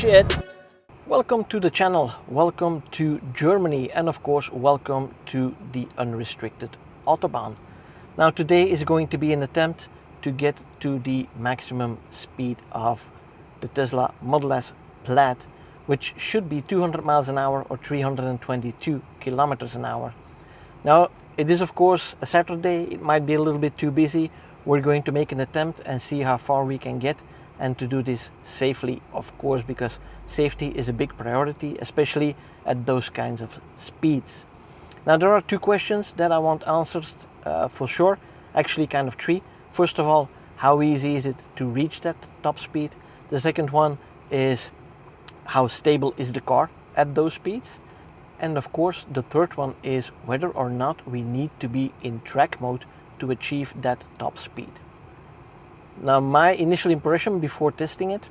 shit. Welcome to the channel, welcome to Germany, and of course welcome to the unrestricted Autobahn. Now today is going to be an attempt to get to the maximum speed of the Tesla Model S Plaid, which should be 200 miles an hour or 322 kilometers an hour. Now it is of course a Saturday, it might be a little bit too busy. We're going to make an attempt and see how far we can get, and to do this safely, of course, because safety is a big priority, especially at those kinds of speeds. Now there are two questions that I want answered for sure, actually kind of three. First of all, how easy is it to reach that top speed? The second one is how stable is the car at those speeds? And of course the third one is whether or not we need to be in track mode to achieve that top speed. Now my initial impression before testing it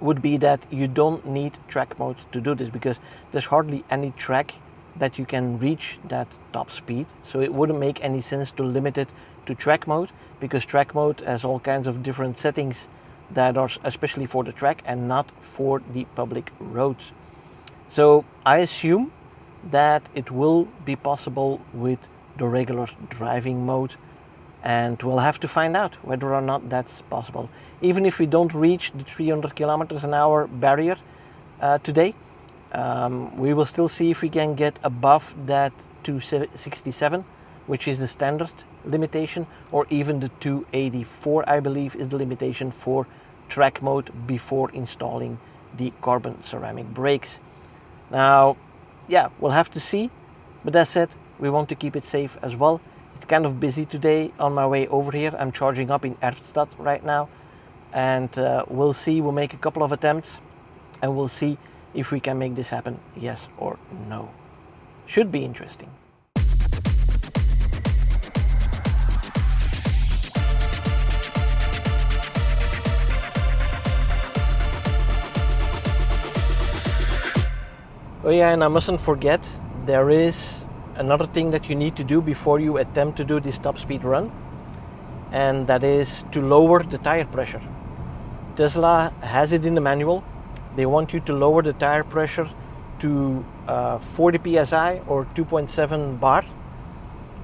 would be that you don't need track mode to do this, because there's hardly any track that you can reach that top speed. So it wouldn't make any sense to limit it to track mode, because track mode has all kinds of different settings that are especially for the track and not for the public roads. So I assume that it will be possible with the regular driving mode, and we'll have to find out whether or not that's possible. Even if we don't reach the 300 kilometers an hour barrier today, we will still see if we can get above that 267, which is the standard limitation, or even the 284, I believe, is the limitation for track mode before installing the carbon ceramic brakes. Now, yeah, we'll have to see, but as said, we want to keep it safe as well. It's kind of busy today on my way over here. I'm charging up in Erftstadt right now, and we'll see. We'll make a couple of attempts and we'll see if we can make this happen, yes or no. Should be interesting. Oh yeah, and I mustn't forget, there is another thing that you need to do before you attempt to do this top speed run, and that is to lower the tire pressure. Tesla has it in the manual. They want you to lower the tire pressure to 40 psi or 2.7 bar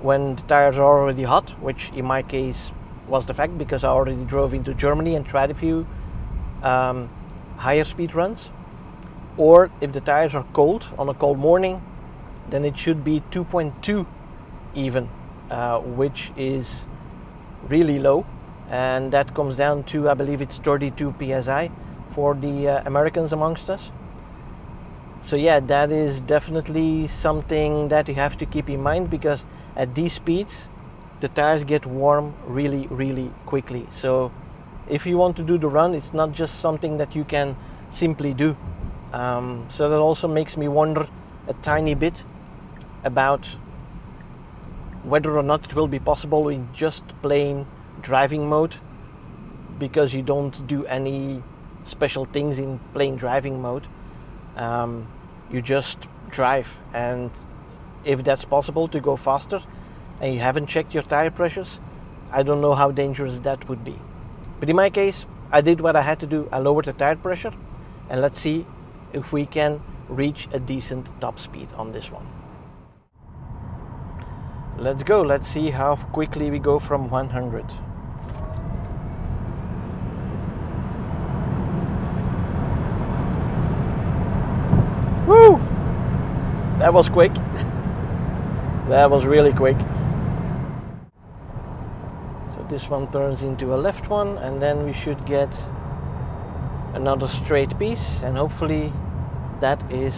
when the tires are already hot, which in my case was the fact, because I already drove into Germany and tried a few higher speed runs. Or if the tires are cold on a cold morning, then it should be 2.2 even, which is really low, and that comes down to, I believe it's 32 psi for the Americans amongst us. So yeah, that is definitely something that you have to keep in mind, because at these speeds the tires get warm really quickly. So if you want to do the run, it's not just something that you can simply do. So that also makes me wonder a tiny bit about whether or not it will be possible in just plain driving mode, because you don't do any special things in plain driving mode. You just drive, and if that's possible to go faster and you haven't checked your tire pressures, I don't know how dangerous that would be. But in my case, I did what I had to do. I lowered the tire pressure, and let's see if we can reach a decent top speed on this one. Let's go, let's see how quickly we go from 100. Woo! That was quick. That was really quick. So this one turns into a left one, and then we should get another straight piece, and hopefully that is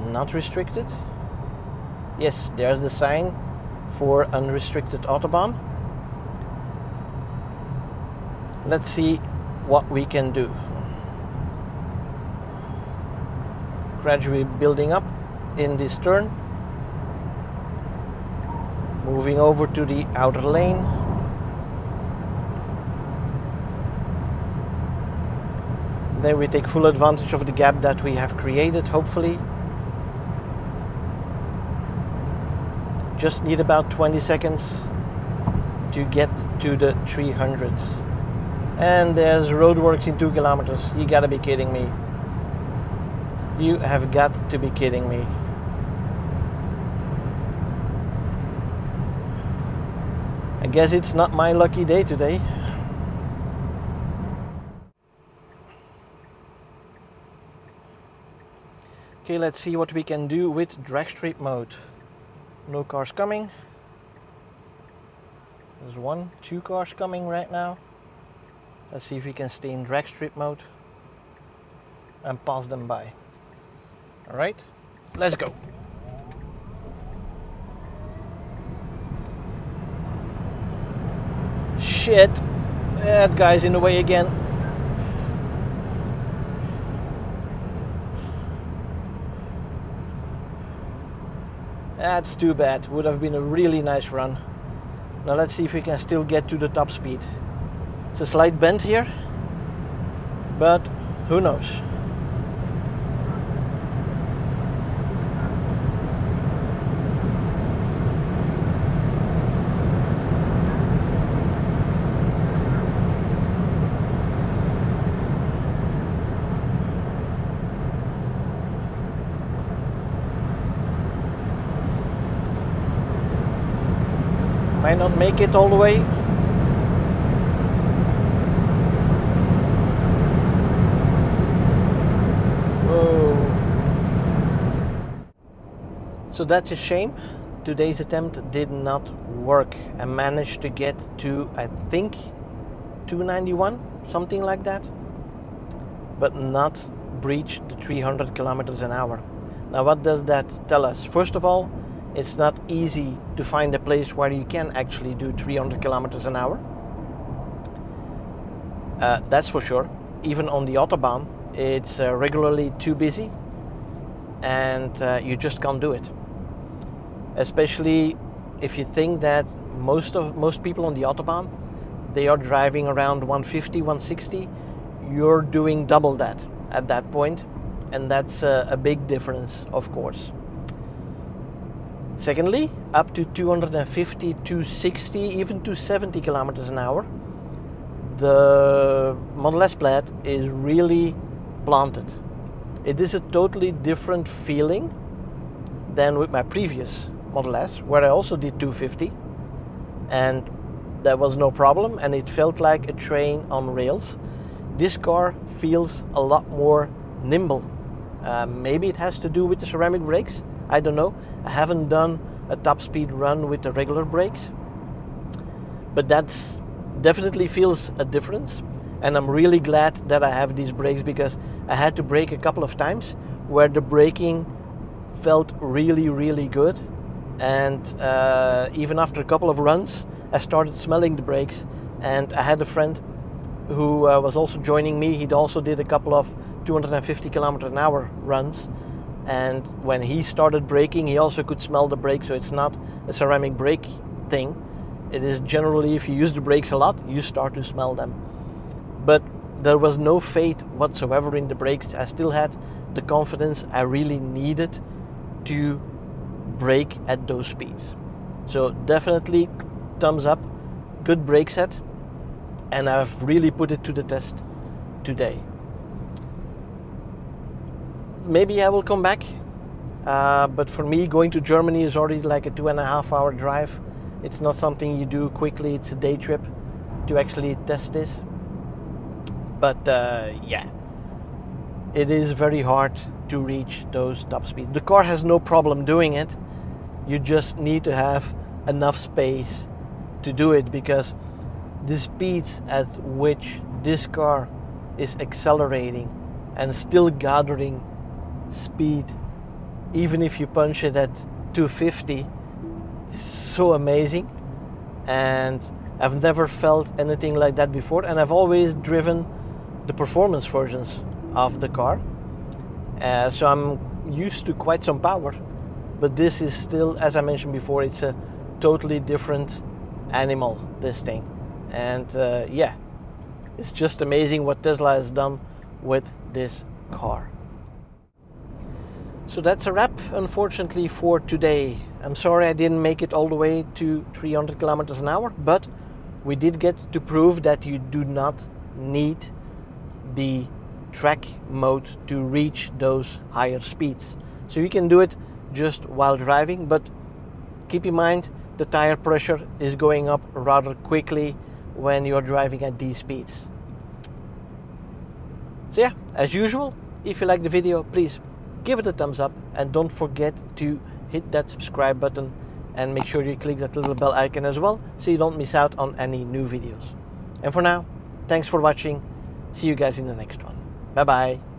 not restricted. Yes, there's the sign for unrestricted Autobahn. Let's see what we can do. Gradually building up in this turn, moving over to the outer lane. Then we take full advantage of the gap that we have created, hopefully. Just need about 20 seconds to get to the 300s. And there's roadworks in 2 kilometers. You gotta be kidding me. You have got to be kidding me. I guess it's not my lucky day today. Okay, let's see what we can do with drag strip mode. No cars coming. There's 1, 2 cars coming right now. Let's see if we can stay in drag strip mode and pass them by. Alright, let's go. Shit, that guy's in the way again. That's too bad, would have been a really nice run. Now let's see if we can still get to the top speed. It's a slight bend here, but who knows. Might not make it all the way. Whoa. So that's a shame. Today's attempt did not work. I managed to get to, I think, 291, something like that, but not breach the 300 kilometers an hour. Now what does that tell us? First of all, it's not easy to find a place where you can actually do 300 kilometers an hour. That's for sure. Even on the Autobahn, it's regularly too busy and you just can't do it. Especially if you think that most people on the Autobahn, they are driving around 150, 160. You're doing double that at that point, and that's a big difference, of course. Secondly, up to 250, 260, even 270 kilometers an hour, the Model S Plaid is really planted. It is a totally different feeling than with my previous Model S, where I also did 250, and that was no problem, and it felt like a train on rails. This car feels a lot more nimble. Maybe it has to do with the ceramic brakes, I don't know. I haven't done a top speed run with the regular brakes, but that's definitely feels a difference, and I'm really glad that I have these brakes, because I had to brake a couple of times where the braking felt really good, and even after a couple of runs I started smelling the brakes. And I had a friend who was also joining me. He'd also did a couple of 250 kilometer an hour runs, and when he started braking, he also could smell the brakes. So it's not a ceramic brake thing. It is generally, if you use the brakes a lot, you start to smell them. But there was no fade whatsoever in the brakes. I still had the confidence I really needed to brake at those speeds. So definitely thumbs up, good brake set, and I've really put it to the test today. Maybe I will come back, but for me, going to Germany is already like a 2.5 hour drive. It's not something you do quickly. It's a day trip to actually test this. But yeah, it is very hard to reach those top speeds. The car has no problem doing it. You just need to have enough space to do it, because the speeds at which this car is accelerating and still gathering speed, even if you punch it at 250, is so amazing. And I've never felt anything like that before, and I've always driven the performance versions of the car, so I'm used to quite some power, but this is still, as I mentioned before, it's a totally different animal, this thing. And yeah, it's just amazing what Tesla has done with this car. So that's a wrap, unfortunately, for today. I'm sorry I didn't make it all the way to 300 kilometers an hour, but we did get to prove that you do not need the track mode to reach those higher speeds. So you can do it just while driving, but keep in mind the tire pressure is going up rather quickly when you're driving at these speeds. So yeah, as usual, if you like the video, please give it a thumbs up and don't forget to hit that subscribe button and make sure you click that little bell icon as well so you don't miss out on any new videos. And for now, thanks for watching. See you guys in the next one. Bye bye.